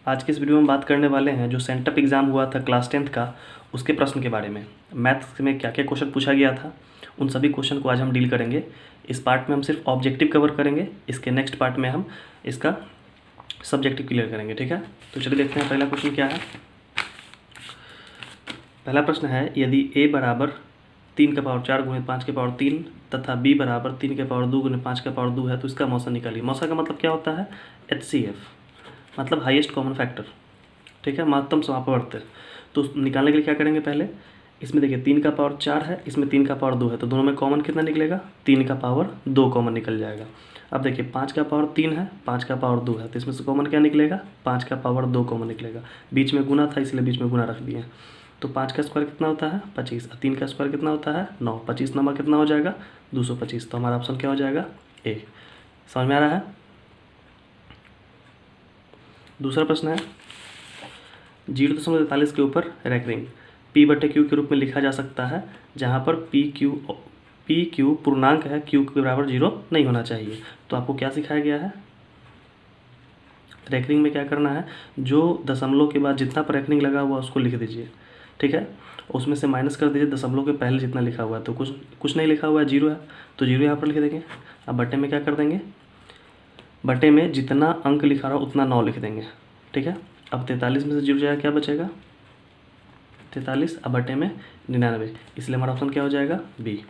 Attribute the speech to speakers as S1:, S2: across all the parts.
S1: आज के इस वीडियो में बात करने वाले हैं जो सेंटअप एग्ज़ाम हुआ था क्लास 10th का, उसके प्रश्न के बारे में। मैथ्स में क्या क्या क्वेश्चन पूछा गया था, उन सभी क्वेश्चन को आज हम डील करेंगे। इस पार्ट में हम सिर्फ ऑब्जेक्टिव कवर करेंगे, इसके नेक्स्ट पार्ट में हम इसका सब्जेक्टिव क्लियर करेंगे। ठीक है, तो चलिए देखते हैं पहला क्वेश्चन क्या है। पहला प्रश्न है, यदि a बराबर 3 का पावर 4 गुणे 5 के पावर 3 तथा b बराबर 3 के पावर 2 गुणे 5 का पावर 2 है तो इसका मौसा निकालिए। मौसा का मतलब क्या होता है? HCF, मतलब हाईएस्ट कॉमन फैक्टर। ठीक है, महत्तम समापवर्त। तो निकालने के लिए क्या करेंगे, पहले इसमें देखिए 3 का पावर 4 है, इसमें 3 का पावर 2 है, तो दोनों में कॉमन कितना निकलेगा? 3 का पावर 2 कॉमन निकल जाएगा। अब देखिए 5 का पावर 3 है, 5 का पावर 2 है, तो इसमें से कॉमन क्या निकलेगा? 5 का पावर 2 कॉमन निकलेगा। बीच में गुना था इसलिए बीच में गुना रख दिए। तो 5 का स्क्वायर कितना होता है? 25। 3 का स्क्वायर कितना होता है? 9। 25 नंबर कितना हो जाएगा? 225। तो हमारा ऑप्शन क्या हो जाएगा? ए। समझ में आ रहा है? दूसरा प्रश्न है, 0.43 के ऊपर रैंकिंग P/Q के रूप में लिखा जा सकता है, जहाँ पर PQ पूर्णांक है, Q के बराबर 0 नहीं होना चाहिए। तो आपको क्या सिखाया गया है? रैंकिंग में क्या करना है, जो दशमलव के बाद जितना पर रैंकिंग लगा हुआ उसको लिख दीजिए। ठीक है, उसमें से माइनस कर दीजिए दशमलव के पहले जितना लिखा हुआ है। तो कुछ नहीं लिखा हुआ है, 0 है, तो 0 यहाँ पर लिख देंगे। अब बटे में क्या कर देंगे? बटे में जितना अंक लिखा रहा उतना 9 लिख देंगे। ठीक है, अब 43 में से 0 जाएगा, क्या बचेगा? 43। अब बटे में 99, इसलिए हमारा ऑप्शन क्या हो जाएगा? बी।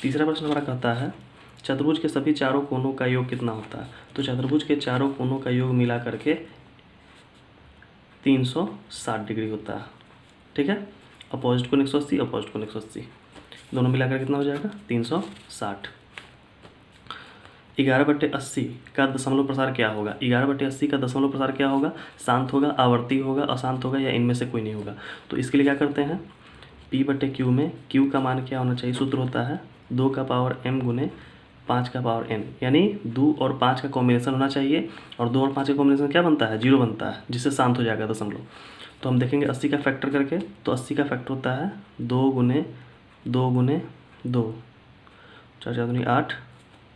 S1: तीसरा प्रश्न हमारा कहता है, चतुर्भुज के सभी चारों कोनों का योग कितना होता है? तो चतुर्भुज के चारों कोनों का योग मिला करके 360 डिग्री होता है। ठीक है, अपोजिट कोण 180, अपोजिट कोण 180, दोनों मिलाकर कितना हो जाएगा? 360। 11/80 का दशमलव प्रसार क्या होगा? 11/80 का दशमलव प्रसार क्या होगा? शांत होगा, आवर्ती होगा, अशांत होगा, या इनमें से कोई नहीं होगा। तो इसके लिए क्या करते हैं, P/Q में Q का मान क्या होना चाहिए? सूत्र होता है 2 का पावर m गुने 5 का पावर n, यानी 2 और 5 का कॉम्बिनेशन होना चाहिए, और 2 और 5 का कॉम्बिनेशन क्या बनता है? 0 बनता है, जिससे शांत हो जाएगा दशमलव। तो हम देखेंगे 80 का फैक्टर करके, तो 80 का फैक्टर होता है 2 गुने 2 गुने 2, 4 4 दूनी 8,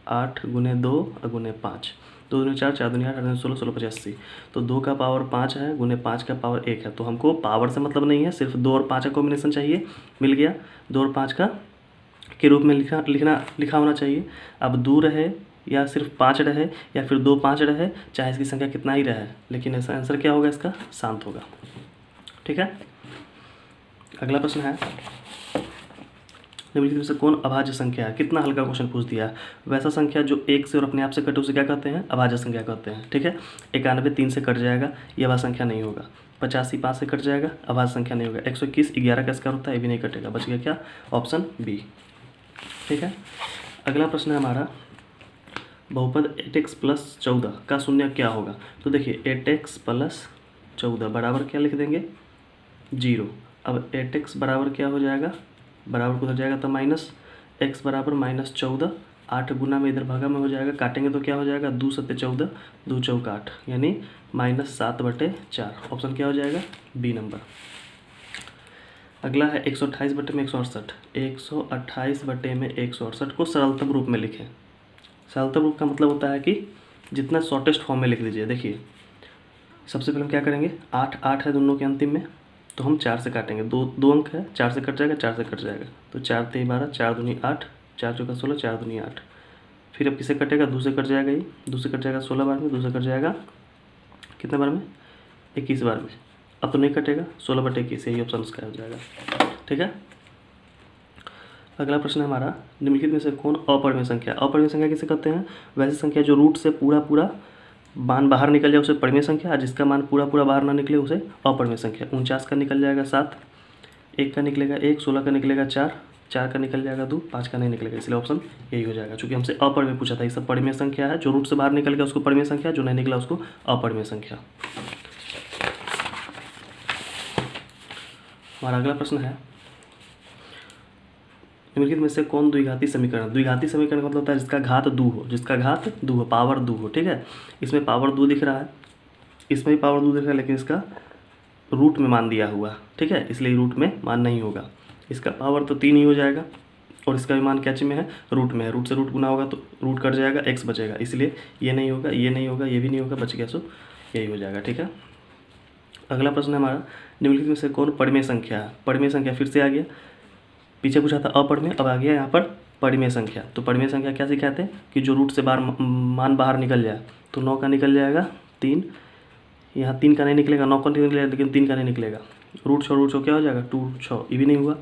S1: 8 गुने 2 और गुने 5, 2 दूनी 4, 4 दूनी 8, 8 दूनी 16, 16 85। तो 2 का पावर 5 है गुने 5 का पावर 1 है। तो हमको पावर से मतलब नहीं है, सिर्फ 2 और 5 का कॉम्बिनेशन चाहिए। मिल गया, 2 और 5 का के रूप में लिखा होना चाहिए। अब 2 रहे या सिर्फ 5 रहे या फिर 2 5 रहे, चाहे इसकी संख्या कितना ही रहे, लेकिन ऐसा आंसर क्या होगा? इसका शांत होगा। ठीक है, अगला प्रश्न है, निम्नलिखित में से कौन अभाज्य संख्या है? कितना हल्का क्वेश्चन पूछ दिया है। वैसा संख्या जो 1 से और अपने आप से कटे उसे क्या कहते हैं? अभाज्य संख्या कहते हैं। ठीक है, 91 3 से कट जाएगा, ये अभाज्य संख्या नहीं होगा। 85 5 से कट जाएगा, अभाज्य संख्या नहीं होगा। 121 11 का स्क्वायर होता है, ये भी नहीं कटेगा। बच गया क्या? Option B. ठीक है, अगला प्रश्न है हमारा, बहुपद 8x + 14 का शून्य क्या होगा? तो देखिए 8x + 14 बराबर क्या लिख देंगे? 0। अब 8x बराबर क्या हो जाएगा? बराबर को उधर जाएगा तो माइनस, x बराबर -14, 8 गुना में इधर भागा में हो जाएगा, काटेंगे तो क्या हो जाएगा? 2 7 14, 2 चौक 8, यानी -7/4। ऑप्शन क्या हो जाएगा? B number. अगला है 128/168। 128/168 को सरलतम रूप में लिखें। सरलतम रूप का मतलब होता है कि जितना शॉर्टेस्ट फॉर्म में लिख दीजिए। देखिए सबसे पहले हम क्या करेंगे, 8 8 है दोनों के अंतिम में, तो हम 4 से काटेंगे। दो अंक है, 4 से कट जाएगा, 4 से कट जाएगा, तो 4 3 12, 4 दूनी 8, 4 चौका 16, 4 दूनी 8। फिर अब किससे कटेगा? 2 से कट जाएगा, ये 2 से कट जाएगा 16 बार में, 2 से कट जाएगा कितने बार में? 21 बार में। अब तो नहीं कटेगा, 16/21, यही ऑप्शन उसका हो जाएगा। ठीक है, अगला प्रश्न है हमारा, निम्नलिखित में से कौन अपरिमेय संख्या? अपरिमेय संख्या किसे कहते हैं? वैसी संख्या जो रूट से पूरा मान बाहर निकल जाए उसे परिमेय संख्या, और जिसका मान पूरा बाहर ना निकले उसे अपरिमेय संख्या। 49 का निकल जाएगा 7, 1 का निकलेगा 1, 16 का निकलेगा 4, 4 का निकल जाएगा 2, 5 का नहीं निकलेगा, इसलिए ऑप्शन यही हो जाएगा। चूंकि हमसे अपरिमेय पूछा था, ये सब परिमेय संख्या है। जो रूट से बाहर निकल गया उसको परिमेय संख्या, जो नहीं निकला उसको अपरिमेय संख्या। हमारा अगला प्रश्न है, निम्नलिखित में से कौन द्विघाती समीकरण? द्विघाती समीकरण का मतलब होता है जिसका घात 2 हो, जिसका घात 2 हो, पावर 2 हो। ठीक है, इसमें पावर 2 दिख रहा है, इसमें भी पावर 2 दिख रहा है, लेकिन इसका रूट में मान दिया हुआ। ठीक है, इसलिए रूट में मान नहीं होगा। इसका पावर तो 3 ही हो जाएगा, और इसका भी मान क्या में है, रूट में है। रूट से रूट गुना होगा तो रूट कट जाएगा, x बचेगा, इसलिए ये नहीं होगा, ये नहीं होगा, ये भी नहीं होगा, बच गया, सो यही हो जाएगा। ठीक है, अगला प्रश्न है हमारा, निम्नलिखित में से कौन परिमेय संख्या है। परिमेय संख्या फिर से आ गया, पीछे पूछा था अपरिमेय, अब आ गया यहाँ पर परिमेय संख्या। तो परिमेय संख्या क्या सिखाते हैं कि जो रूट से बाहर मान बाहर निकल जाए, तो 9 का निकल जाएगा 3, यहाँ 3 का नहीं निकलेगा, 9 का निकलेगा, लेकिन 3 का नहीं निकलेगा। रूट 6 क्या हो जाएगा, 2 6, ये भी नहीं हुआ।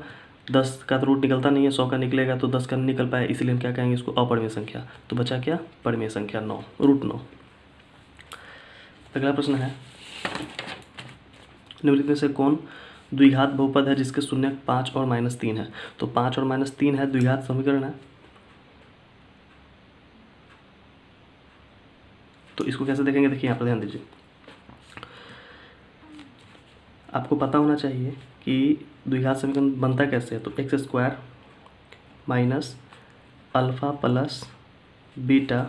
S1: 10 का तो रूट निकलता नहीं है, 100 का निकलेगा, तो 10 का नहीं निकल पाया, इसलिए हम क्या कहेंगे इसको अपरिमेय संख्या। तो बचा क्या, परिमेय संख्या 9, रूट 9। अगला प्रश्न है, निम्नलिखित में से कौन द्विघात बहुपद है जिसके शून्य 5 और -3 है। तो 5 और -3 है, द्विघात समीकरण है। तो इसको कैसे देखेंगे, देखिए यहाँ पर ध्यान दीजिए, आपको पता होना चाहिए कि द्विघात समीकरण बनता कैसे है। तो x² minus alpha plus beta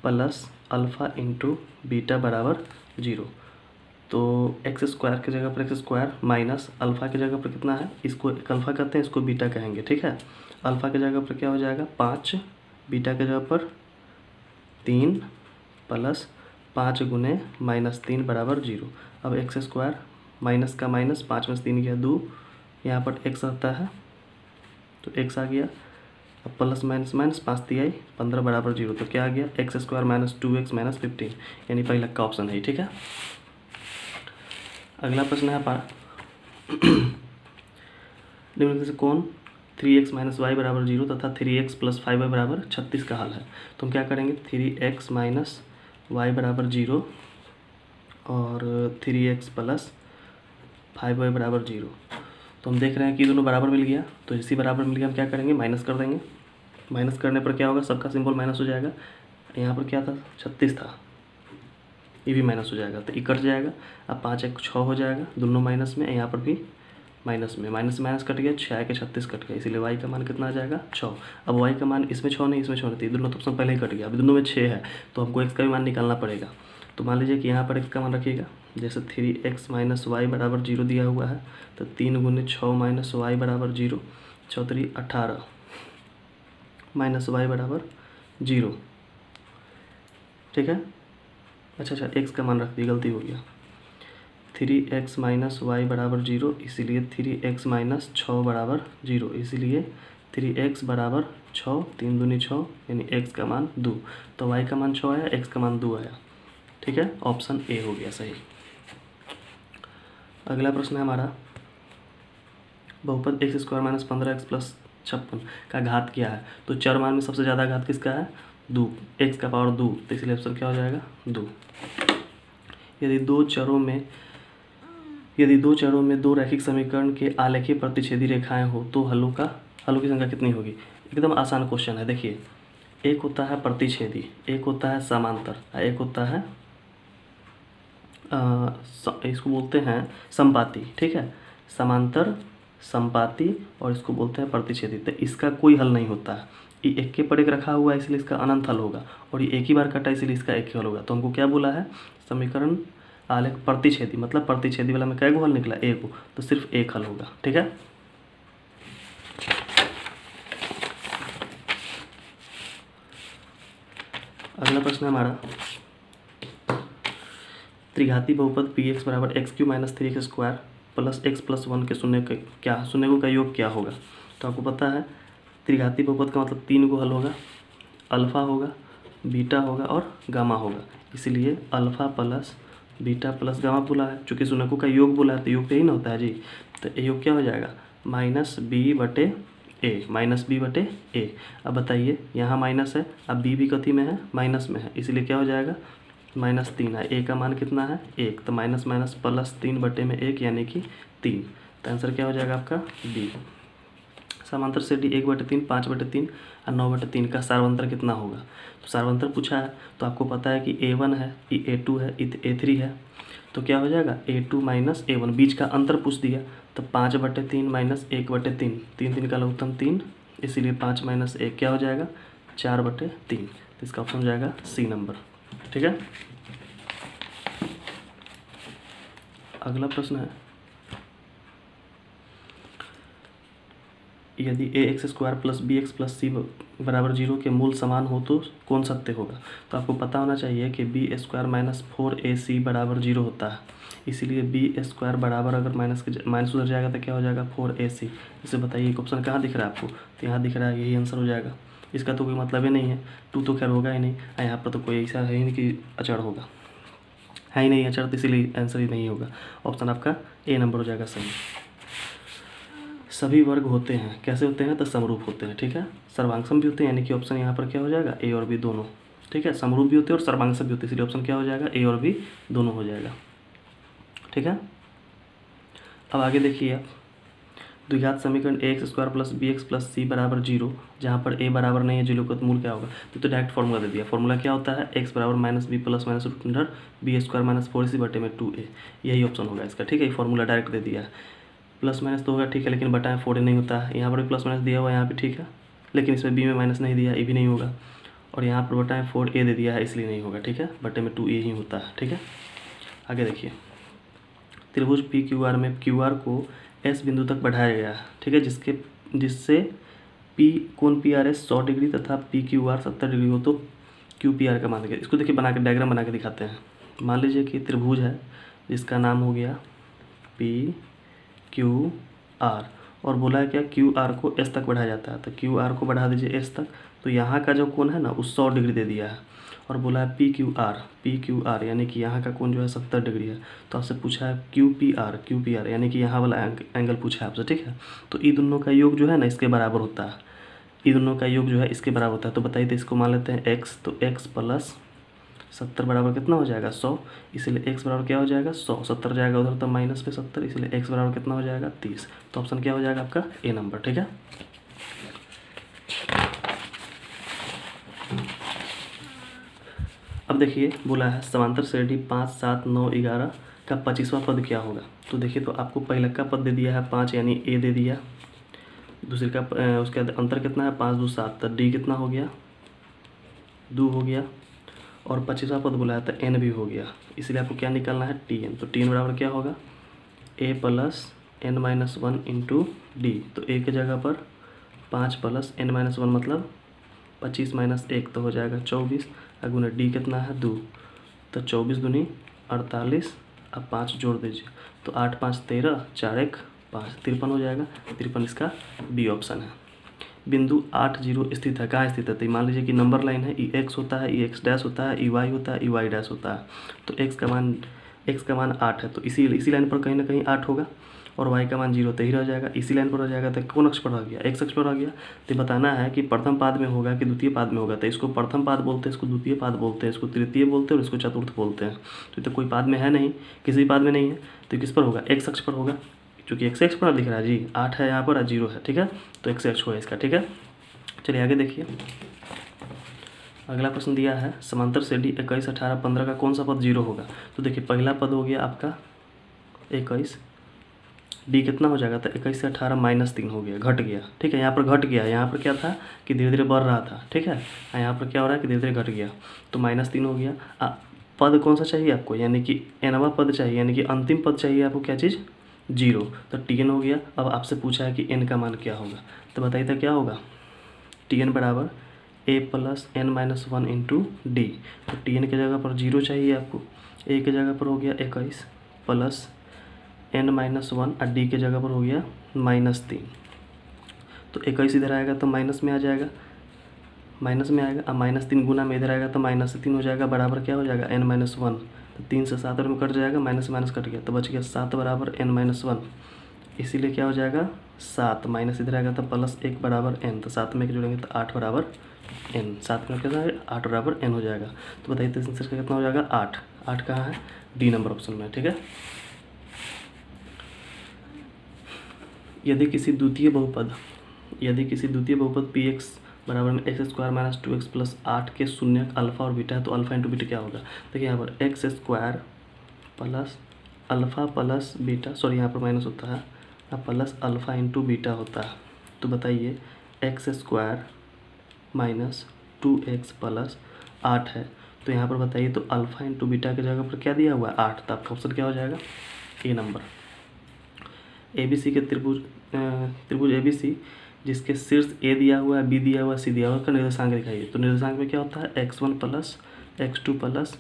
S1: plus alpha into beta बराबर 0। तो x² की जगह पर x² माइनस अल्फ़ा की जगह पर कितना है, इसको एक अल्फ़ा कहते हैं, इसको बीटा कहेंगे। ठीक है, अल्फ़ा की जगह पर क्या हो जाएगा 5, बीटा की जगह पर 3 प्लस 5 गुने -3 बराबर 0। अब x² माइनस का माइनस, 5 में से 3 गया 2, यहाँ पर x आता है तो x आ गया। अब प्लस माइनस माइनस 5 3 15 बराबर 0। तो क्या आ गया, x² माइनस 2x माइनस 15, यानी पहला का ऑप्शन है। ठीक है, अगला प्रश्न है हमारा, निम्नलिखित से कौन 3x माइनस वाई बराबर 0 तथा 3x प्लस 5y बराबर 36 का हल है। तो हम क्या करेंगे, 3x माइनस वाई बराबर 0 और 3x प्लस 5y बराबर 0। तो हम देख रहे हैं कि दोनों बराबर मिल गया, तो इसी बराबर मिल गया, हम क्या करेंगे माइनस कर देंगे। माइनस करने पर क्या होगा, सबका सिंबल माइनस हो जाएगा। यहाँ पर क्या था, 36 था, ये भी माइनस हो जाएगा, तो ये कट जाएगा। अब 5 1 6 हो जाएगा, दोनों माइनस में, यहाँ पर भी माइनस में, माइनस माइनस कट गया, 6 के 36 कट गया, इसीलिए y का मान कितना आ जाएगा 6। अब y का मान इसमें 6 नहीं, इसमें 6 नहीं, दोनों तो ऑप्शन पहले ही कट गया, अभी दोनों में 6 है, तो हमको x का भी मान निकालना पड़ेगा। तो मान लीजिए कि यहाँ पर x का मान रखिएगा, जैसे 3x माइनस वाई बराबर 0 दिया हुआ है, तो 3 गुने 6 माइनस वाई बराबर 0, 6 3 18 माइनस वाई बराबर 0। ठीक है, अच्छा x का मान रख दिया, गलती हो गया, 3x माइनस वाई बराबर 0, इसीलिए 3x माइनस 6 बराबर 0, इसीलिए 3x बराबर 6, 3 दूनी 6, यानी x का मान 2। तो y का मान 6 आया, x का मान 2 आया। ठीक है, ऑप्शन ए हो गया सही। अगला प्रश्न है हमारा, बहुपद x² माइनस 15x प्लस 56 का घात क्या है। तो चर मान में सबसे ज़्यादा घात किसका है, 2, x का पावर 2, तो इसलिए ऑप्शन क्या हो जाएगा 2। यदि दो चरों में दो रैखिक समीकरण के आलेखीय प्रतिच्छेदी रेखाएं हो तो हलों की संख्या कितनी होगी। एकदम आसान क्वेश्चन है। देखिए, एक होता है प्रतिच्छेदी, एक होता है समांतर, एक होता है इसको बोलते हैं संपाती। ठीक है, समांतर, संपाती, और इसको बोलते हैं प्रतिच्छेदी। तो इसका कोई हल नहीं होता है, ये एक के पर एक रखा हुआ है, इसलिए इसका अनंत हल होगा, और ये एक ही बार कटा, इसलिए इसका एक ही हल होगा। तो हमको क्या बोला है, समीकरण आलेख प्रतिच्छेदी, मतलब प्रतिच्छेदी वाला में कै गो हल निकला, एक गो, तो सिर्फ एक हल होगा। ठीक है, अगला प्रश्न है हमारा, त्रिघाती बहुपद px बराबर x³ minus 3x² plus x plus 1 के शून्य का योग क्या होगा। तो आपको पता है त्रिघाती बहुपद का मतलब 3 गो हल होगा, अल्फ़ा होगा, बीटा होगा और गामा होगा, इसलिए alpha plus beta plus gamma बोला है। चूँकि शून्यकों का योग बोला है, तो योग तो यही ना होता है जी। तो ये योग क्या हो जाएगा, -b/a। अब बताइए, यहाँ माइनस है, अब b भी कथी में है, माइनस में है, इसलिए क्या हो जाएगा -3 है। a का मान कितना है 1, तो माइनस माइनस प्लस 3/1 यानी कि 3। तो आंसर क्या हो जाएगा आपका b। समांतर से डी 1/3, 5/3 और 9/3 का सार्वंतर कितना होगा। तो सार्वंतर पूछा है, तो आपको पता है कि a1 है, ये a2 है, ये a3 है, तो क्या हो जाएगा a2 माइनस a1, बीच का अंतर पूछ दिया, तो 5/3 माइनस 1/3, 3 का लघुत्तम 3, इसीलिए 5 माइनस 1 क्या हो जाएगा 4/3। तो इसका ऑप्शन हो जाएगा सी नंबर। ठीक है, अगला प्रश्न है, यदि a x square plus b x plus c बराबर 0 के मूल समान हो तो कौन सत्य होगा। तो आपको पता होना चाहिए कि बी स्क्वायर माइनस 4ac बराबर 0 होता है, इसीलिए बी स्क्वायर बराबर अगर माइनस उधर जाएगा तो क्या हो जाएगा 4ac। इसे बताइए एक ऑप्शन कहाँ दिख रहा है आपको, तो यहाँ दिख रहा है, यही आंसर हो जाएगा। इसका तो कोई मतलब ही नहीं है, 2 तो खैर होगा ही नहीं, यहाँ पर तो कोई ऐसा है ही नहीं कि अचर होगा, है ही नहीं अचर, तो इसीलिए आंसर ही नहीं होगा। ऑप्शन आपका ए नंबर हो जाएगा सही। सभी वर्ग होते हैं, कैसे होते हैं, तो समरूप होते हैं, ठीक है। सर्वांगसम भी होते हैं, यानी कि ऑप्शन यहाँ पर क्या हो जाएगा, ए और बी दोनों, ठीक है। समरूप भी होते हैं और सर्वांगसम भी होते हैं, इसलिए ऑप्शन क्या हो जाएगा, ए और बी दोनों हो जाएगा, ठीक है। अब आगे देखिए आप, द्विघात समीकरण a x square plus b x plus c बराबर 0, जहाँ पर ए बराबर नहीं है 0 का, तो मूल क्या होगा। तो डायरेक्ट फॉर्मूला दे दिया। फॉर्मूला क्या होता है, एक्स बराबर minus B plus minus root under B square minus 4ac बटे में 2a, यही ऑप्शन होगा इसका, ठीक है। ये फॉर्मूला डायरेक्ट दे दिया है। प्लस माइनस तो होगा, ठीक है, लेकिन बटा 4a नहीं होता है। यहाँ पर भी प्लस माइनस दिया हुआ है, यहाँ पे ठीक है, लेकिन इसमें बी में माइनस नहीं दिया, ए भी नहीं होगा। और यहाँ पर बटा 4a दे दिया है, इसलिए नहीं होगा, ठीक है, बटे में 2a ही होता है, ठीक है। आगे देखिए, त्रिभुज पी क्यू आर में क्यू आर को एस बिंदु तक बढ़ाया गया है, ठीक है, जिससे पी कोण पी आर एस 100 डिग्री तथा पी क्यू आर 70 डिग्री हो तो क्यू पी आर का मान देखिए। इसको देखिए बना के डायग्राम बना के दिखाते हैं। मान लीजिए कि त्रिभुज है जिसका नाम हो गया पी क्यू आर, और बोला है क्या, क्यू आर को एस तक बढ़ाया जाता है, तो क्यू आर को बढ़ा दीजिए एस तक, तो यहाँ का जो कोण है ना वो 100 डिग्री दे दिया है। और बोला है पी क्यू आर यानी कि यहाँ का कोण जो है 70 डिग्री है। तो आपसे पूछा है क्यू पी आर यानी कि यहाँ वाला एंगल पूछा है आपसे, ठीक है। तो ई दोनों का योग जो है ना इसके बराबर होता है, ई दोनों का योग जो है इसके बराबर होता है। तो बताइए, तो इसको मान लेते हैं एक्स, तो एक्स प्लस 70 बराबर कितना हो जाएगा 100, इसलिए एक्स बराबर क्या हो जाएगा 100, 70 जाएगा उधर तो माइनस पे 70, इसलिए एक्स बराबर कितना हो जाएगा 30। तो ऑप्शन क्या हो जाएगा आपका ए नंबर, ठीक है। अब देखिए बोला है समांतर श्रेणी 5, 7, 9, 11 का 25वां पद क्या होगा। तो देखिए, तो आपको पहले का पद दे दिया है 5 यानी ए दे दिया, दूसरे का उसके अंतर कितना है 5 2 7, तो डी कितना हो गया 2 हो गया, और 25वां पद बुलाया था एन भी हो गया, इसलिए आपको क्या निकालना है टी एन। तो टी एन बराबर क्या होगा a plus n minus 1 into d. तो ए की जगह पर 5 प्लस एन माइनस 1 मतलब 25 माइनस 1 तो हो जाएगा 24, अगुना डी कितना है 2, तो 24 दूनी 48, अब 5 जोड़ दीजिए, तो 8 5 13, 4 1 5, 53 हो जाएगा। 53 इसका बी ऑप्शन है। बिंदु 8 0 स्थित है, कहाँ स्थित है, तो मान लीजिए कि नंबर लाइन है, ई एक्स होता है, ई एक्स डैश होता है, ई वाई होता है, ई वाई डैश होता है। तो एक्स का मान 8 है, तो इसी लाइन पर कहीं ना कहीं 8 होगा, और वाई का मान 0 तो ही रह जाएगा, इसी लाइन पर रह जाएगा। तो कौन अक्ष पर रह गया, एक्स अक्ष पर रह गया। तो बताना है कि प्रथम पाद में होगा कि द्वितीय पाद में होगा। तो इसको प्रथम पाद बोलते हैं, इसको द्वितीय पाद बोलते हैं, इसको तृतीय बोलते हैं और इसको चतुर्थ बोलते हैं। तो कोई पाद में है नहीं, किसी पाद में नहीं है, तो किस पर होगा, एक्स अक्ष पर होगा, क्योंकि एक्स अक्ष पर दिख रहा है जी, 8 है यहाँ पर, 0 है, ठीक है, तो एक्स अक्ष होगा इसका, ठीक है। चलिए आगे देखिए, अगला प्रश्न दिया है समांतर श्रेणी 21, 18, 15 का कौन सा पद 0 होगा। तो देखिए पहला पद हो गया आपका 21, डी कितना हो जाएगा, तो 21 से 18 माइनस 3 हो गया, घट गया, ठीक है। यहाँ पर घट गया, यहाँ पर क्या था कि धीरे धीरे बढ़ रहा था, ठीक है, यहाँ पर क्या हो रहा है कि धीरे धीरे घट गया, तो माइनस 3 हो गया। पद कौन सा चाहिए आपको, यानी कि एनवा पद चाहिए, यानी कि अंतिम पद चाहिए आपको, क्या चीज़ 0, तो टी एन हो गया। अब आपसे पूछा है कि एन का मान क्या होगा, तो बताइए तो क्या होगा, टी एन बराबर a plus n minus 1 into d. तो टी एन की जगह पर 0 चाहिए आपको, ए की जगह पर हो गया 21 प्लस एन माइनस 1 और डी की जगह पर हो गया -3। तो 21 इधर आएगा तो माइनस में आ जाएगा, माइनस में आएगा, अब -3 गुना में इधर आएगा तो -3 हो जाएगा, बराबर क्या हो जाएगा n माइनस 1। तो 3 से 7 में कट जाएगा, माइनस से माइनस कट गया, तो बच गया 7 बराबर n माइनस 1, इसीलिए क्या हो जाएगा 7, माइनस इधर आएगा तो +1 बराबर n, तो 7 में जोड़ेंगे तो 8 बराबर n, 7 में कितना है 8 बराबर n हो जाएगा। तो बताइए तो आंसर कितना हो जाएगा 8, 8 कहाँ है डी नंबर ऑप्शन में, ठीक है। यदि किसी द्वितीय बहुपद पी एक्स बराबर में x square minus 2x plus 8 के शून्य अल्फा और बीटा है, तो अल्फा इंटू बीटा क्या होगा। देखिए यहाँ पर x square plus alpha plus beta, sorry यहाँ पर माइनस होता है, प्लस अल्फा इंटू बीटा होता है। तो बताइए x square minus 2x plus 8 है, तो यहाँ पर बताइए तो अल्फा इंटू बीटा की जगह पर क्या दिया हुआ है 8, तो आपका ऑप्शन क्या हो जाएगा ए नंबर। ABC के त्रिभुज ABC जिसके शीर्ष ए दिया हुआ है, बी दिया हुआ है, सी दिया हुआ है, उसका निर्देशांक दिखाइए। तो निर्देशांक में क्या होता है, x1 plus x2 plus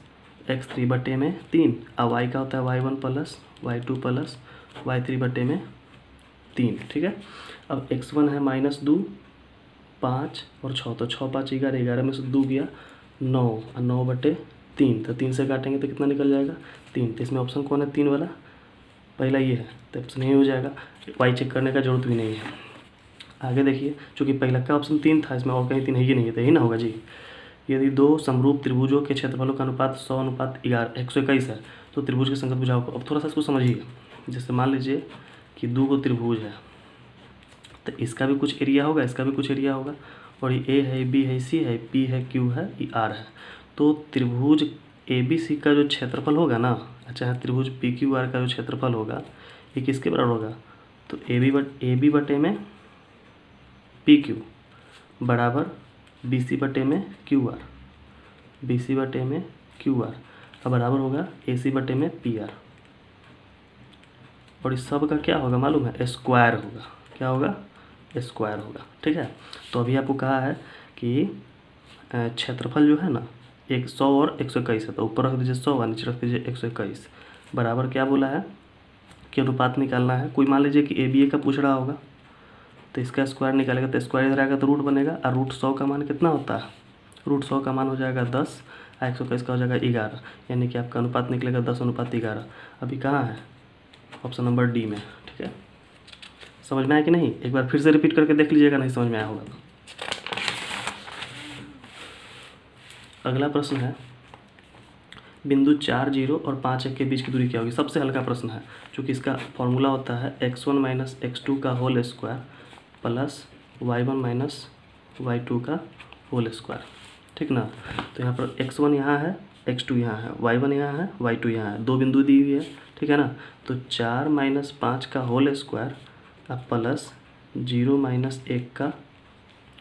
S1: x3 बटे में 3, और y का होता है y1 plus y2 plus y3 बटे में 3। ठीक है, अब x1 है -2, 5 और 6, तो 6 5 11, 11 में से 2 गया 9, और 9 बटे 3, तो 3 से काटेंगे तो कितना निकल जाएगा 3। तो इसमें ऑप्शन कौन है, 3 वाला, पहला ये है, तो ऑप्शन यही हो जाएगा, वाई चेक करने का जरूरत भी नहीं है। आगे देखिए, चूँकि पहला का ऑप्शन 3 था, इसमें और कहीं 3 है ही नहीं है, तो यही ना होगा जी। यदि दो समरूप त्रिभुजों के क्षेत्रफलों का अनुपात 100:11 121 है, तो त्रिभुज के संगत भुजाओं को, अब थोड़ा सा इसको समझिए। जैसे मान लीजिए कि 2 को त्रिभुज है, तो इसका भी कुछ एरिया होगा, इसका भी कुछ एरिया होगा, और ये ए है, बी है, सी है, पी है, क्यू है, ये आर है। तो त्रिभुज ए बी सी का जो क्षेत्रफल होगा ना, अच्छा, त्रिभुज पी क्यू आर का जो क्षेत्रफल होगा, ये किसके बराबर होगा, तो ए बी बटे में पी क्यू बराबर बी सी बटे में क्यू आर, बी सी बटे में क्यू आर का बराबर होगा ए सी बटे में पी आर। और इस सब का क्या होगा मालूम है, स्क्वायर होगा। क्या होगा, स्क्वायर होगा। ठीक है, तो अभी आपको कहा है कि क्षेत्रफल जो है ना, 100 और 121 है, तो ऊपर रख दीजिए 100 और नीचे रख दीजिए 121, बराबर क्या बोला है कि अनुपात निकालना है। कोई मान लीजिए कि ए बी ए का पूछ रहा होगा, तो इसका स्क्वायर निकालेगा, तो स्क्वायर इधर आएगा तो रूट बनेगा, और रूट 100 का मान कितना होता है, रूट 100 का मान हो जाएगा 10, और 121 का हो जाएगा 11, यानी कि आपका अनुपात निकलेगा 10:11। अभी कहाँ है, ऑप्शन नंबर डी में। ठीक है, समझ में आया कि नहीं, एक बार फिर से रिपीट करके देख लीजिएगा, नहीं समझ में आया होगा तो। अगला प्रश्न है, बिंदु 4 0 और 5 1 के बीच की दूरी क्या होगी। सबसे हल्का प्रश्न है, क्योंकि इसका फॉर्मूला होता है x1 माइनस x2 का whole square plus y1 minus y2 का होल स्क्वायर। ठीक ना, तो यहाँ पर x1 यहाँ है, x2 यहाँ है, y1 यहाँ है, y2 यहाँ है, दो बिंदु दी हुई है। ठीक है ना, तो 4 माइनस 5 का होल स्क्वायर अब प्लस 0 माइनस 1 का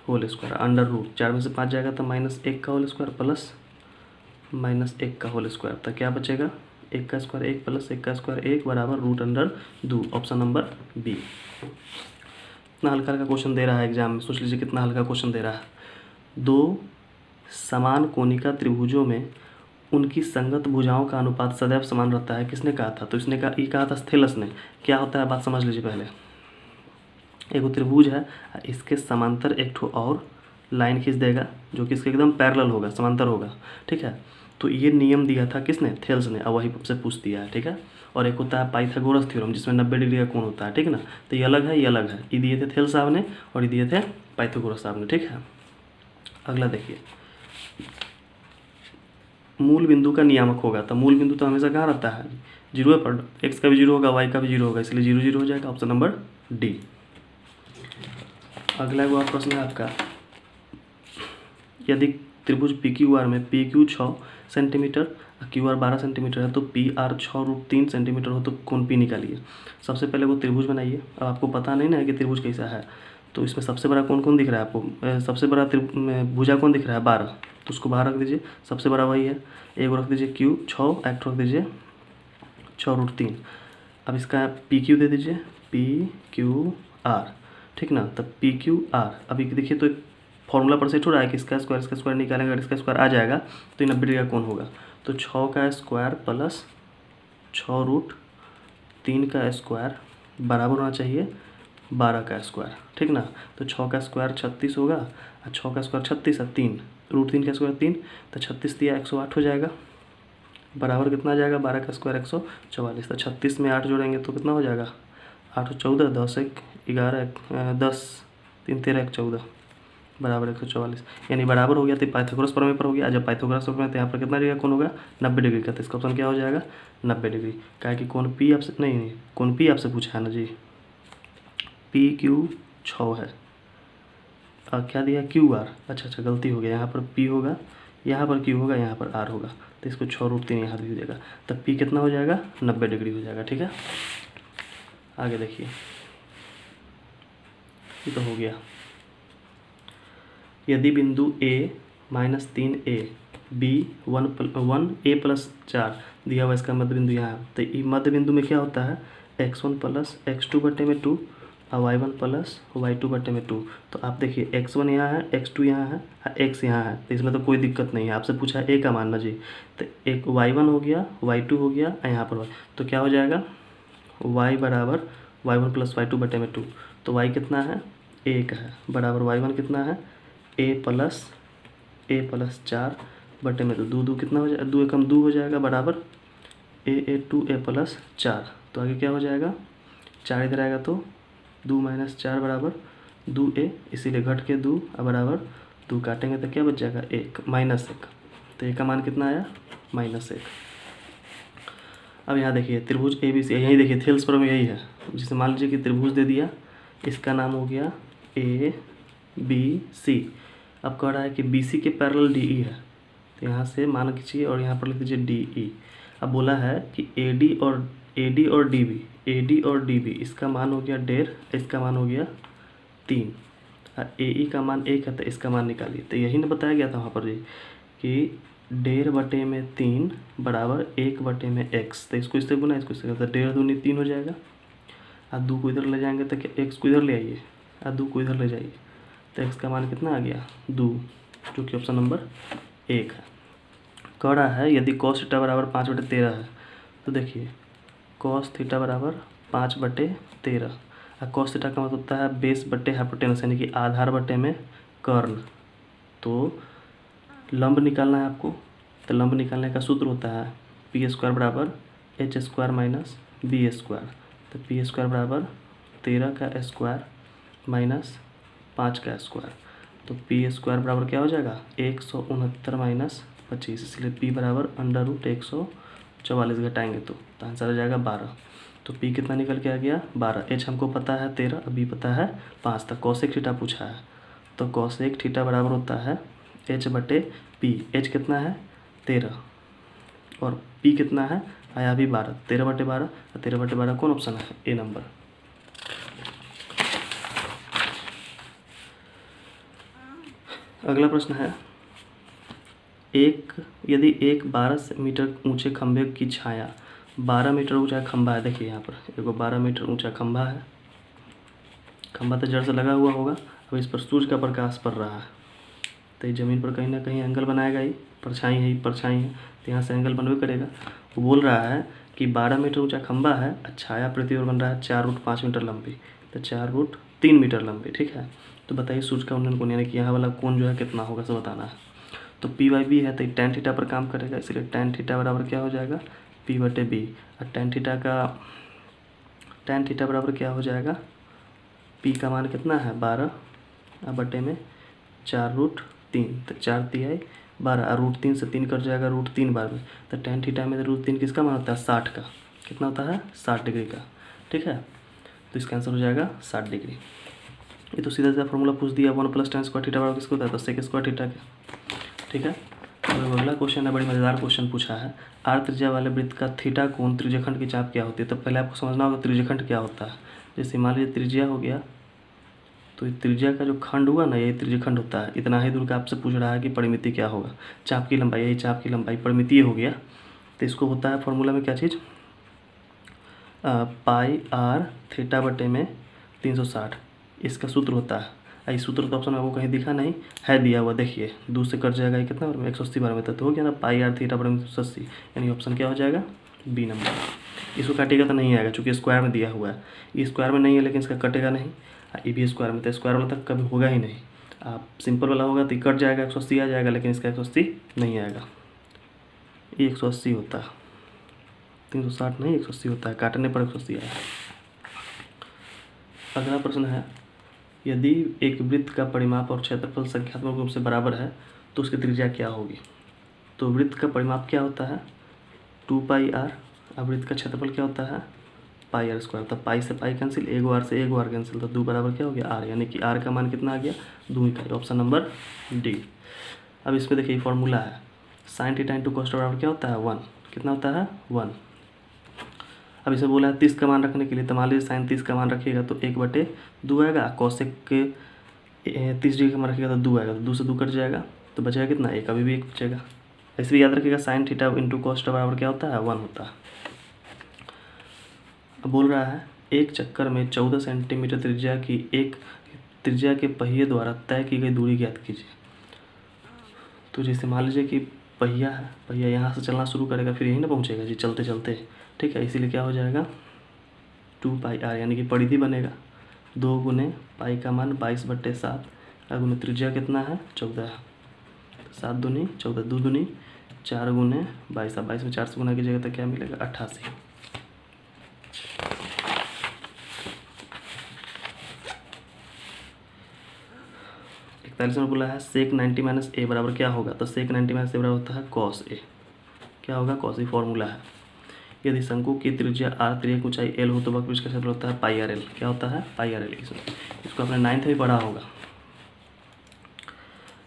S1: होल स्क्वायर, अंडर रूट 4 में से 5 जाएगा तो -1 का होल स्क्वायर प्लस -1 का होल स्क्वायर, तो क्या बचेगा, 1 का स्क्वायर 1 प्लस 1 का स्क्वायर 1 बराबर √2। Option number B. इतना हल्का हल्का क्वेश्चन दे रहा है एग्जाम में, सोच लीजिए कितना हल्का क्वेश्चन दे रहा है। दो समान कोनिका त्रिभुजों में उनकी संगत भुजाओं का अनुपात सदैव समान रहता है, किसने कहा था, तो इसने कहा, ये कहा था स्थेलस ने। क्या होता है बात समझ लीजिए पहले, एक त्रिभुज है, इसके समांतर एक ठो और लाइन खींच देगा जो कि इसके एकदम पैरेलल होगा, समांतर होगा। ठीक है, तो ये नियम दिया था किसने, थेल्स ने, और वही से पूछ दिया है। ठीक है, और एक होता है पाइथागोरस थ्योरम, जिसमें 90 डिग्री का कोण होता है। ठीक है ना, तो ये अलग है, ये अलग है, ये दिए थे थेल्स साहब ने और ये दिए थे पाइथागोरस साहब ने। ठीक है, अगला देखिए, मूल बिंदु का नियामक होगा, तो मूल बिंदु तो हमेशा कहाँ रहता है, 0 पर, एक्स का भी 0 होगा, वाई का भी 0 होगा, इसलिए 0 0 हो जाएगा, ऑप्शन नंबर डी। अगला वो प्रश्न है आपका, यदि त्रिभुज पी क्यू आर में P Q 6 centimetre Q R 12 centimetre है, तो पी आर 6√3 सेंटीमीटर हो, तो कोण पी निकालिए। सबसे पहले वो त्रिभुज बनाइए। अब आपको पता नहीं ना है कि त्रिभुज कैसा है, तो इसमें सबसे बड़ा कौन कौन दिख रहा है आपको, सबसे बड़ा भुजा कौन दिख रहा है, 12, तो उसको बाहर रख दीजिए, सबसे बड़ा वही है। एक रख दीजिए क्यू 6, एक रख दीजिए 6√3। अब इसका पी क्यू दे दीजिए, पी क्यू आर। ठीक ना, तब पी क्यू आर, अभी देखिए तो एक फॉर्मूला पर सेट हो रहा है कि इसका स्क्वायर निकालेंगे, अगर इसका स्क्वायर आ जाएगा तो 90 डिग्री का कोण होगा। तो 6 का स्क्वायर प्लस 6√3 का स्क्वायर बराबर होना चाहिए 12 का स्क्वायर। ठीक ना, तो 6 का स्क्वायर 36 होगा, और 6 का स्क्वायर 36 है 3, √3 का स्क्वायर 3, तो 36 दिया 108 हो जाएगा, बराबर कितना आ जाएगा, 12 का स्क्वायर 144, तो 36 में 8 जोड़ेंगे तो कितना हो जाएगा, 8 14, 10 1 11 10 3 13 1 14 बराबर 144, यानी बराबर हो गया। तो पाइथागोरस प्रमेय पर हो गया। जब पाइथागोरस प्रमेय तो यहाँ पर कितना डिग्री का कोण होगा, 90 डिग्री का, तो इसका ऑप्शन क्या हो जाएगा, 90 डिग्री। क्या है कि कोण पी आपसे नहीं, कोण पी आपसे पूछा है ना जी, पी क्यू 6 है, और क्या दिया क्यू आर, अच्छा गलती हो गया, यहाँ पर पी होगा, यहाँ पर क्यू होगा, यहाँ पर आर होगा, तो इसको 6√3 यहाँ दे देगा, तब पी कितना हो जाएगा, 90 डिग्री हो जाएगा। ठीक है, आगे देखिए, ये तो हो गया। यदि बिंदु A -3A B 1 A + 4 दिया हुआ, इसका मध्य बिंदु यहाँ है, तो ये मध्य बिंदु में क्या होता है, x1 + x2 बटे में 2 y1 प्लस y2 बटे में 2। तो आप देखिए x1 यहाँ है, x2 यहाँ है, x यहाँ है, तो इसमें तो कोई दिक्कत नहीं है। आपसे पूछा है a का मान ना जी, तो एक y1 हो गया, y2 हो गया और यहाँ पर y, तो क्या हो जाएगा y बराबर y1 प्लस y2 बटे में 2। तो y कितना है 1 है, बराबर y1 कितना है a प्लस 4 बटे में 2, 2 कितना हो जाएगा, 2 एकम 2 हो जाएगा, बराबर a प्लस 4। तो आगे क्या हो जाएगा 4 इधर आएगा तो 2 माइनस 4 बराबर 2a, इसीलिए घट के 2 बराबर 2, काटेंगे तो क्या बच जाएगा 1 माइनस 1। तो a का मान कितना आया -1। अब यहाँ देखिए त्रिभुज ABC, यही देखिए थेल्स पर में यही है, जिसे मान लीजिए कि त्रिभुज दे दिया, इसका नाम हो गया ABC। अब कह रहा है कि BC के पैरेलल DE है, तो यहाँ से मान कीजिए और यहाँ पर लिख दीजिए DE। अब बोला है कि AD और DB इसका मान हो गया 1.5, इसका मान हो गया 3, और AE का मान 1 है, तो इसका मान निकालिए। तो यही ना बताया गया था वहाँ पर जी कि 1.5 बटे में 3 बराबर 1 बटे में x। तो इसको इससे गुना, इसको इससे, तो 1.5 दूनी 3 हो जाएगा, और 2 को इधर ले जाएंगे तो क्या x को इधर ले आइए और 2 को इधर ले जाइए, तो x का मान कितना आ गया 2, जो कि ऑप्शन नंबर 1 है। कह रहा है यदि cos थीटा बराबर 5/13 है, तो देखिए cos थीटा बराबर 5/13, और cos थीटा का मतलब होता है बेस बटे हाइपोटेनस, यानी कि आधार बटे में कर्ण। तो लंब निकालना है आपको, तो लंब निकालने का सूत्र होता है p² बराबर h² माइनस b²। तो p² बराबर 13 का स्क्वायर माइनस 5 का स्क्वायर, तो p² बराबर क्या हो जाएगा 169 माइनस 25, इसलिए p बराबर √144 घटाएंगे तो आंसर आ जाएगा 12। तो p कितना निकल के आ गया 12, h हमको पता है 13, अभी पता है 5 तक। cosec थीटा पूछा है, तो cosec थीटा बराबर होता है h बटे p। h कितना है 13 और p कितना है आया भी 12, 13/12, 13/12 कौन ऑप्शन है ए नंबर। अगला प्रश्न है यदि एक 12 मीटर ऊंचे खंभे की छाया 12 मीटर ऊंचा खंभा है, देखिए यहाँ पर एगो 12 मीटर ऊंचा खंभा है, खंभा तो जड़ से लगा हुआ होगा, अब इस पर सूर्य का प्रकाश पड़ रहा है, तो ये ज़मीन पर कहीं ना कहीं एंगल बनाएगा, ही परछाई है, तो यहाँ से एंगल बनवे करेगा। वो बोल रहा है कि 12 मीटर ऊंचा खंभा है, छाया पृथ्वी पर बन रहा है 4√5 मीटर लंबी, तो 4√3 मीटर लंबी, ठीक है। तो बताइए सूर्य का उन्नयन कोण, यानी कि यहाँ वाला कोण जो है कितना होगा सब बताना है। तो p/b है, तो tan थीटा पर काम करेगा, इसलिए tan थीटा बराबर क्या हो जाएगा p/b, और tan थीटा बराबर क्या हो जाएगा, p का मान कितना है 12 बटे में 4√3, तो 4 तिहाई 12, और √3 से 3 कट जाएगा √3 बार में, तो tan थीटा में √3 किसका मान होता है 60 का, कितना होता है 60 डिग्री का, ठीक है। तो इसका आंसर हो जाएगा 60 डिग्री। ये तो सीधा सीधा फॉर्मूला पूछ दिया, 1 + tan स्क्वायर थीटा बराबर किसको होता है, तो sec स्क्वायर थीटा के, ठीक है। तो अगला क्वेश्चन है, बड़ी मज़ेदार क्वेश्चन पूछा है, r त्रिज्या वाले वृत्त का थीटा कोण त्रिज्यखंड की चाप क्या होती है। तो पहले आपको समझना होगा त्रिज्यखंड क्या होता है। जैसे मान लीजिए त्रिज्या हो गया, तो त्रिज्या का जो खंड हुआ ना, यही त्रिज्यखंड होता है। इतना ही दूर का आपसे पूछ रहा है कि परिमिति क्या होगा, चाप की लंबाई, यही चाप की लंबाई परिमिति हो गया। तो इसको होता है फॉर्मूला में क्या चीज़, πr थीटा बटे में 360, इसका सूत्र होता है। इस सूत्र तो ऑप्शन में वो कहीं दिखा नहीं है, दिया हुआ देखिए, 2 से कट जाएगा, ये कितना बार में 180 बार में, तो हो गया ना πr थीटा बटे में 380, यानी ऑप्शन क्या हो जाएगा बी नंबर। इसको काटेगा तो नहीं आएगा, चूँकि स्क्वायर में दिया हुआ है, ये स्क्वायर में नहीं है लेकिन इसका कटेगा नहीं, ये भी स्क्वायर में, तो स्क्वायर वाला तक कभी होगा ही नहीं। आप सिंपल वाला होगा तो कट जाएगा 180 आ जाएगा, लेकिन इसका 180 नहीं आएगा, ये 180 होता है, 360 नहीं 180 होता है, काटने पर 180 आएगा। अगला प्रश्न है, यदि एक वृत्त का परिमाप और क्षेत्रफल संख्यात्मक रूप से बराबर है तो उसकी त्रिज्या क्या होगी। तो वृत्त का परिमाप क्या होता है 2πr, अब वृत्त का क्षेत्रफल क्या होता है πr², तो पाई से पाई कैंसिल, 1 r से 1 r कैंसिल, तो 2 बराबर क्या हो गया r, यानी कि r का मान कितना आ गया 2 इकाई, ऑप्शन नंबर डी। अब इसमें देखिए फॉर्मूला है sin थीटा इंटू cos बराबर क्या होता है 1, कितना होता है 1। अब इसमें बोला है 30 का मान रखने के लिए, तो मान लीजिए साइन 30 का मान रखिएगा तो 1/2 आएगा, कॉसेक के 30 डिग्री का मान रखिएगा तो 2 आएगा, तो 2 से 2 कट जाएगा, तो बचेगा कितना 1, अभी भी 1 बचेगा। ऐसे भी याद रखिएगा साइन थीटा इंटू cos बराबर क्या होता है 1 होता है। अब बोल रहा है एक चक्कर में 14 सेंटीमीटर त्रिज्या के पहिए द्वारा तय की गई दूरी ज्ञात कीजिए। तो जैसे मान लीजिए कि पहिया है, पहिया यहाँ से चलना शुरू करेगा, फिर यहीं ना पहुँचेगा जी चलते चलते, ठीक है। इसीलिए क्या हो जाएगा 2πr, यानी कि परिधि बनेगा 2 गुने पाई का मान 22/7 गुने त्रिज्या कितना है 14 है, 7 दूनी 14, 2 दूनी 4 गुने 22, 22 में 4 से गुना कीजिएगा तो क्या मिलेगा 88। इकतालीस में बोला है सेक 90 माइनस ए बराबर क्या होगा, तो सेक 90 माइनस ए बराबर होता है कॉस ए। क्या होगा कॉस ए, फॉर्मूला है। यदि शंकु की त्रिज्या r, त्रिज्या की ऊंचाई l हो तो वक्र का क्षेत्र होता है पाई आर एल। क्या होता है पाई आर एल। इसको आपने 9th में पढ़ा होगा।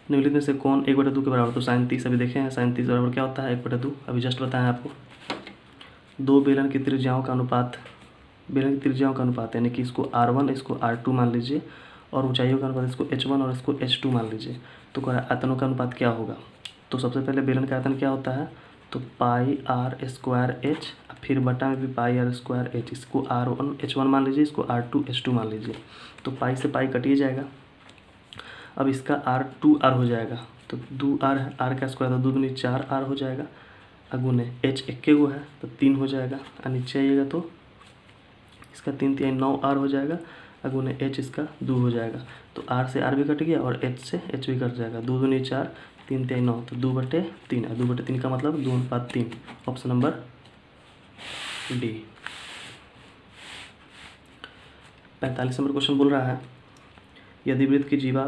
S1: निम्नलिखित में से कौन 1/2 के बराबर, तो sin 30 अभी देखे हैं, sin 30 बराबर क्या होता है 1/2, अभी जस्ट बताया आपको। दो बेलन की त्रिज्याओं का अनुपात, बेलन की त्रिज्याओं का अनुपात यानी कि इसको r1 इसको r2 मान लीजिए, और ऊंचाइयों का अनुपात इसको h1 और इसको h2 मान लीजिए। तो आयतनों का अनुपात क्या होगा, तो सबसे पहले बेलन का आयतन क्या होता है, तो पाई आर स्क्वायर एच, फिर बटा में भी पाई आर स्क्वायर एच। इसको r1 h1 मान लीजिए, इसको r2 h2 मान लीजिए। तो पाई से पाई कटिए जाएगा। अब इसका r2r हो जाएगा, तो 2r है, r का स्क्वायर तो 2 दूनी 4r हो जाएगा, अगुने h 1 गो है तो 3 हो जाएगा, और नीचे आइएगा तो इसका 3 3 9r हो जाएगा, अगुने h इसका 2 हो जाएगा। तो r से r भी कट गया और h से h भी कट जाएगा, 2 दूनी 4, 3 3 9, तो 2/3, और 2/3 का मतलब 2:3। Option number D. 45 number question बोल रहा है यदि वृत्त की जीवा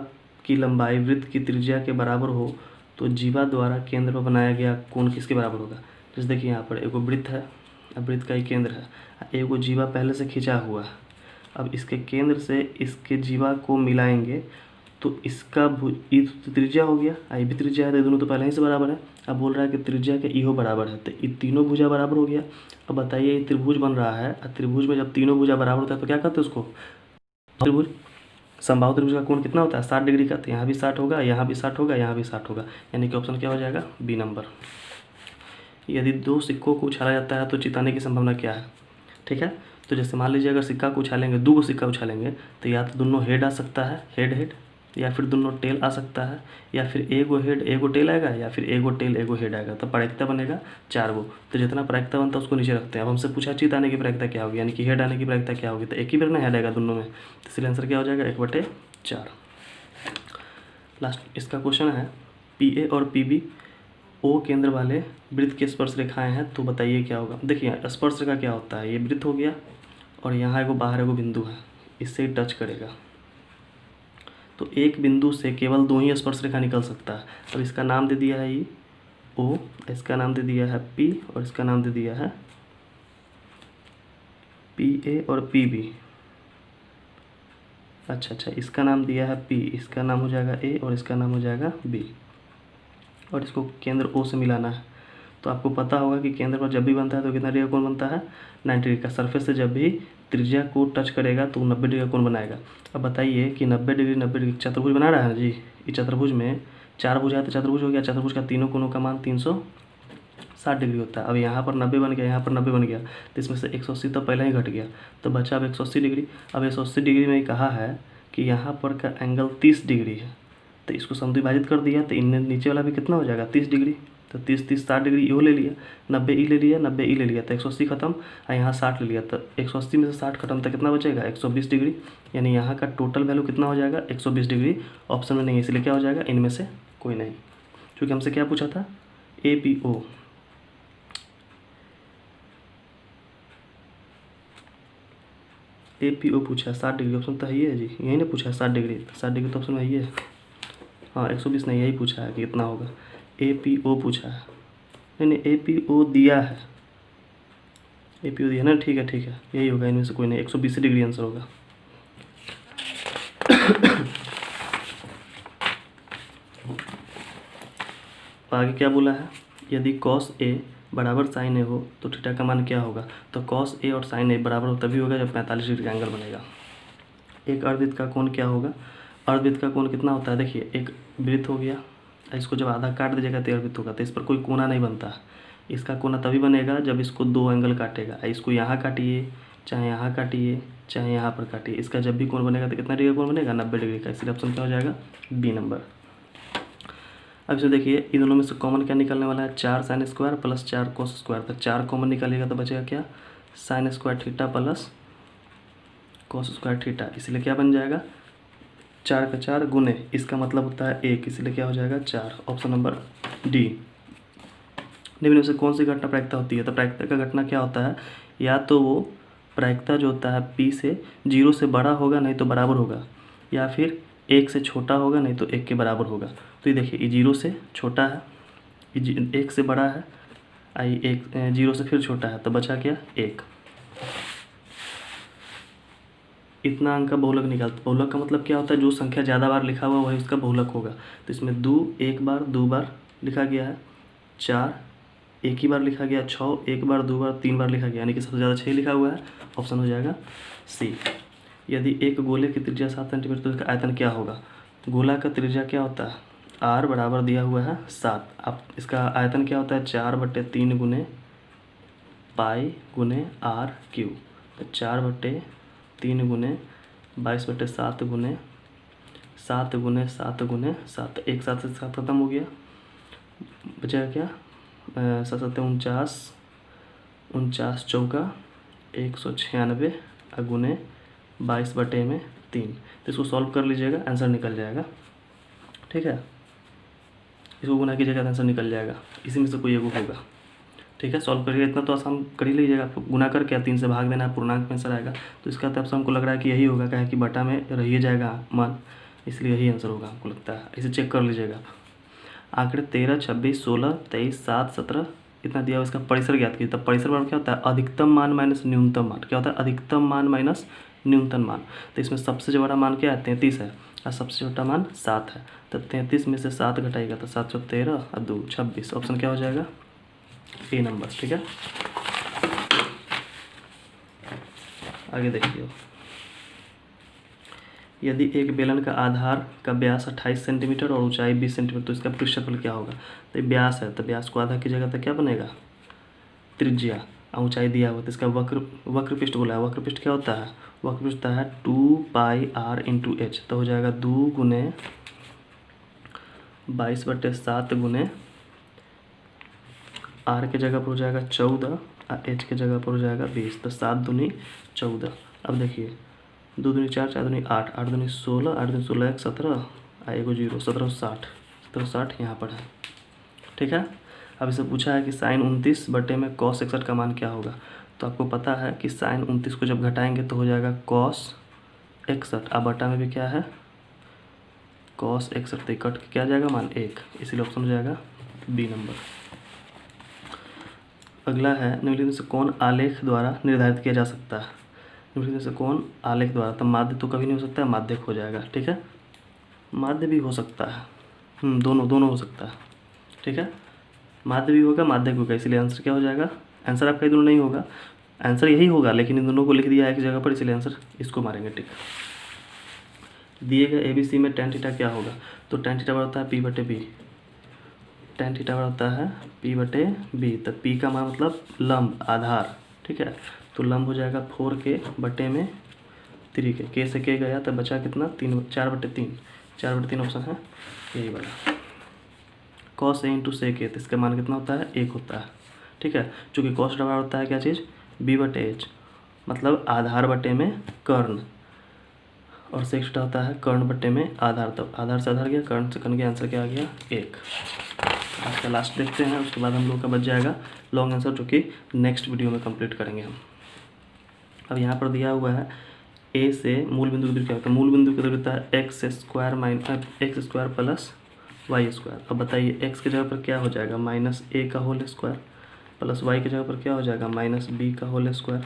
S1: की लंबाई वृत्त की त्रिज्या के बराबर हो तो जीवा द्वारा केंद्र पर बनाया गया कोण किसके बराबर होगा। जैसे देखिए यहाँ पर एगो वृत्त है, अब वृत्त का ही केंद्र है, एगो जीवा पहले से खींचा हुआ है। अब इसके केंद्र से इसके जीवा को मिलाएंगे तो इसका त्रिज्या हो गया, आई भी त्रिज्या है, तो दोनों तो पहले ही से बराबर है। अब बोल रहा है कि त्रिज्या के इहो बराबर है, तो ये तीनों भुजा बराबर हो गया। अब बताइए ये त्रिभुज बन रहा है, त्रिभुज में जब तीनों भुजा बराबर होता है तो क्या कहते हैं उसको त्रिभुज। समबाहु त्रिभुज का कोण कितना होता है 60 डिग्री का, तो यहाँ भी 60 होगा, यहाँ भी 60 होगा, यहाँ भी 60 होगा, यानी कि ऑप्शन क्या हो जाएगा बी नंबर। यदि 2 सिक्कों को उछाला जाता है तो चिताने की संभावना क्या है, ठीक है। तो जैसे मान लीजिए अगर सिक्का को उछालेंगे, 2 सिक्का उछालेंगे तो या तो दोनों हेड आ सकता है, हेड हेड, या फिर दोनों टेल आ सकता है, या फिर एगो हेड एगो टेल आएगा, या फिर एगो टेल एगो हेड आएगा। तो प्रायिकता बनेगा 4 गो, तो जितना प्रायिकता बनता है उसको नीचे रखते हैं। अब हमसे पूछा चित आने की प्रायिकता क्या होगी, यानी कि हेड आने की प्रायिकता क्या होगी, तो एक ही बार ना हेड आएगा दोनों में, तो इसलिए आंसर क्या हो जाएगा 1/4। लास्ट इसका क्वेश्चन है PA और PB ओ केंद्र वाले वृत्त की स्पर्श रेखाएं हैं, तो बताइए क्या होगा। देखिए स्पर्श रेखा क्या होता है, ये वृत्त हो गया और यहाँ एगो बाहर एगो बिंदु है, इससे टच करेगा तो एक बिंदु से केवल 2 ही स्पर्श रेखा निकल सकता है। अब इसका नाम दे दिया है ये O, इसका नाम दे दिया है P, और इसका नाम दे दिया है PA और PB। अच्छा, इसका नाम दिया है P, इसका नाम हो जाएगा A और इसका नाम हो जाएगा B, और इसको केंद्र O से मिलाना है। तो आपको पता होगा कि केंद्र पर जब भी बनता है तो कितना डिग्री का कोण बनता है 90 डिग्री का। सरफेस से जब भी त्रिज्या को टच करेगा तो 90 डिग्री का कोण बनाएगा। अब बताइए कि 90 डिग्री चतुर्भुज बना रहा है जी। इस चतुर्भुज में 4 भुजा है तो चतुर्भुज हो गया, चतुर्भुज का तीनों कोणों का मान 360 डिग्री होता है। अब यहाँ पर 90 बन गया, यहाँ पर 90 बन गया, तो इसमें से 180 तो पहले ही घट गया, तो बचा अब 180 डिग्री। अब 180 डिग्री में कहा है कि यहाँ पर का एंगल 30 डिग्री है, तो इसको समद्विभाजित कर दिया, तो इनमें नीचे वाला भी कितना हो जाएगा 30 डिग्री। तो 30 60 डिग्री इहो ले लिया, 90 ई ले लिया, 90 ई ले लिया, तो 180 खत्म, और यहाँ 60 ले लिया, तो 180 में से 60 खत्म, तो कितना बचेगा 120 डिग्री। यानी यहाँ का टोटल वैल्यू कितना हो जाएगा 120 डिग्री। ऑप्शन में नहीं है, इसलिए क्या हो जाएगा इनमें से कोई नहीं, क्योंकि हमसे क्या पूछा था APO। APO पूछा है 60 डिग्री, ऑप्शन तो यही है जी, यही ने पूछा है 60 डिग्री, 60 डिग्री तो ऑप्शन में यही है। हाँ 120 नहीं, यही पूछा है कि कितना होगा, APO पूछा है। नहीं APO दिया है, APO दिया ना, ठीक है यही होगा, इनमें से कोई नहीं, 120 डिग्री आंसर होगा। आगे क्या बोला है, यदि cos A बराबर sin A हो तो थीटा का मान क्या होगा। तो cos A और sin A बराबर हो तभी होगा जब 45 डिग्री का एंगल बनेगा। एक अर्धवृत्त का कोण क्या होगा, अर्धवृत्त का कोण कितना होता है, देखिए एक वृत्त हो गया, इसको जब आधा काट दीजिएगा तो अर्धवृत्त होगा, तो इस पर कोई कोना नहीं बनता। इसका कोना तभी बनेगा जब इसको 2 एंगल काटेगा। इसको यहाँ काटिए, चाहे यहाँ काटिए चाहे यहाँ पर काटिए, इसका जब भी कोण बनेगा तो कितना डिग्री का कोण बनेगा, 90 डिग्री का। इसलिए ऑप्शन क्या हो जाएगा, बी नंबर। अब इसे देखिए, इन दोनों में से कॉमन क्या निकलने वाला है, 4 sin square plus 4 cos square. तो 4 कॉमन निकालिएगा तो बचेगा क्या, sin square theta plus cos square theta. इसलिए क्या बन जाएगा, 4 का 4 गुने, इसका मतलब होता है 1, इसलिए क्या हो जाएगा 4। Option number D. निम्न में से कौन सी घटना प्रायिकता होती है, तो प्रायिकता का घटना क्या होता है, या तो वो प्रायिकता जो होता है पी से 0 से बड़ा होगा नहीं तो बराबर होगा, या फिर 1 से छोटा होगा नहीं तो 1 के बराबर होगा। तो ये देखिए, ये 0 से छोटा है, ये 1 से बड़ा है, आई 1 0 से फिर छोटा है, तो बचा क्या 1। इतना अंक का बहुलक निकालते। बहुलक का मतलब क्या होता है, जो संख्या ज़्यादा बार लिखा हुआ वही उसका बहुलक होगा। तो इसमें 2 1 बार 2 बार लिखा गया है, 4 1 ही बार लिखा गया, 6 1 बार 2 बार 3 बार लिखा गया, यानी कि सबसे ज़्यादा 6 लिखा हुआ है। ऑप्शन हो जाएगा सी। यदि एक गोले की त्रिज्या 7 सेंटीमीटर तो इसका आयतन क्या होगा। गोला का त्रिज्या क्या होता है, आर बराबर दिया हुआ है 7। अब इसका आयतन क्या होता है, 4/3 गुने पाई गुने आर क्यू। तो 4/3 गुने 22/7 गुने 7 गुने 7 गुने 7। एक साथ से 7 खत्म हो गया, बचेगा क्या, 7 7 49, 49 चौका 196 गुने 22/3। तो इसको सॉल्व कर लीजिएगा, आंसर निकल जाएगा। ठीक है, इसको गुना कीजिएगा तो आंसर निकल जाएगा, इसी में से कोई एगो होगा। ठीक है, सॉल्व करिएगा, इतना तो आसान कर ही लीजिएगा। आपको गुना करके 3 से भाग देना है, पूर्णांक में आंसर आएगा। तो इसका तरफ से हमको लग रहा है कि यही होगा, क्या है कि बटा में रहिए जाएगा मान, इसलिए यही आंसर होगा हमको लगता है। इसे चेक कर लीजिएगा। आंकड़े 13 26 16 23 7 17 इतना दिया हुआ, इसका परिसर ज्ञात कीजिए। तब परिसर बराबर क्या होता है, अधिकतम मान माइनस न्यूनतम मान। क्या होता है, अधिकतम मान माइनस न्यूनतम मान। तो इसमें सबसे जो बड़ा मान क्या है, 33 है, और सबसे छोटा मान 7 है। तो 33 में से 7 घटाएगा तो 7 13 और 2 26। ऑप्शन क्या हो जाएगा, ए नंबर। ठीक है, आगे देखिए। यदि एक बेलन का आधार का व्यास 28 सेंटीमीटर और ऊंचाई 20 सेंटीमीटर तो इसका पृष्ठफल क्या होगा। तो ये व्यास है, तो व्यास को आधा की जगह तो क्या बनेगा, त्रिज्या, और ऊंचाई दिया हुआ तो इसका वक्र पृष्ठ बोला है। वक्र पृष्ठ क्या होता है, वक्र पृष्ठ होता है 2πr × h। तो हो जाएगा 2 गुने 22/7 गुने r के जगह पर हो जाएगा 14 और h के जगह पर हो जाएगा 20। तो 7 दूनी 14। अब देखिए, 2 दूनी 4 4 दूनी 8 8 दूनी 16 8 दूनी 16 1 17 और एगो 0 17 60 17 60 यहाँ पर है। ठीक है, अब इसे पूछा है कि sin 29 बटे में cos 61 का मान क्या होगा। तो आपको पता है कि sin 29 को जब घटाएंगे तो हो जाएगा cos 61, अब बटा में भी क्या है cos 61, तो कट क्या जाएगा मान 1, इसीलिए ऑप्शन हो जाएगा बी नंबर। अगला है, निम्नलिखित में से कौन आलेख द्वारा निर्धारित किया जा सकता है। निम्नलिखित में से कौन आलेख द्वारा, तो माध्य तो कभी नहीं हो सकता है, माध्यक हो जाएगा। ठीक है, माध्य भी हो सकता है, दोनों हो सकता है। ठीक है, माध्य भी होगा माध्यक होगा, इसलिए आंसर क्या हो जाएगा, आंसर आपका दोनों नहीं होगा, आंसर यही होगा, लेकिन इन दोनों को लिख दिया है एक जगह पर, इसलिए आंसर इसको मारेंगे। ठीक है, दिए गए ABC में tan थीटा क्या होगा। तो tan थीटा बराबर होता है P/B। tan थीटा बराबर होता है P/B। तो P का मान मतलब लंब, आधार। ठीक है, तो लंब हो जाएगा 4K/3 के से के गया तो बचा कितना, 4/3। 4/3 ऑप्शन है यही वाला। cos A × sec A, तो इसका मान कितना होता है, 1 होता है। ठीक है, चूँकि cos बराबर होता है क्या चीज़, B/H, मतलब आधार बटे में कर्ण, और sec होता है कर्ण बटे में आधार। तब आधार से आधार गया, कर्ण से कर्ण गया, आंसर क्या आ गया 1। आज का लास्ट देखते हैं, उसके बाद हम लोग का बच जाएगा लॉन्ग आंसर, जो कि नेक्स्ट वीडियो में कंप्लीट करेंगे हम। अब यहाँ पर दिया हुआ है A से मूल बिंदु की दूरी क्या होता है। मूल बिंदु की दूरी होता है x² प्लस y²। अब बताइए x की जगह पर क्या हो जाएगा, -a का होल स्क्वायर प्लस y की जगह पर क्या हो जाएगा, -b का होल स्क्वायर।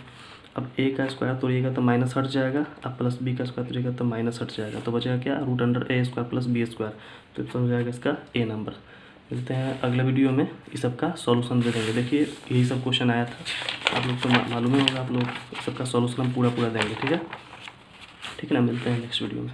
S1: अब a का स्क्वायर तोड़िएगा तो माइनस हट जाएगा, अब प्लस b का स्क्वायर तोड़िएगा तो माइनस हट जाएगा, तो बचेगा क्या, √a² प्लस b²। तो इसमें हो जाएगा इसका ए नंबर। मिलते हैं अगले वीडियो में, इस सब का सॉल्यूशन दे देंगे। देखिए यही सब क्वेश्चन आया था, आप लोग को मालूम ही होगा, आप लोग इस सब का सॉल्यूशन हम पूरा देंगे। ठीक है ना, मिलते हैं नेक्स्ट वीडियो में।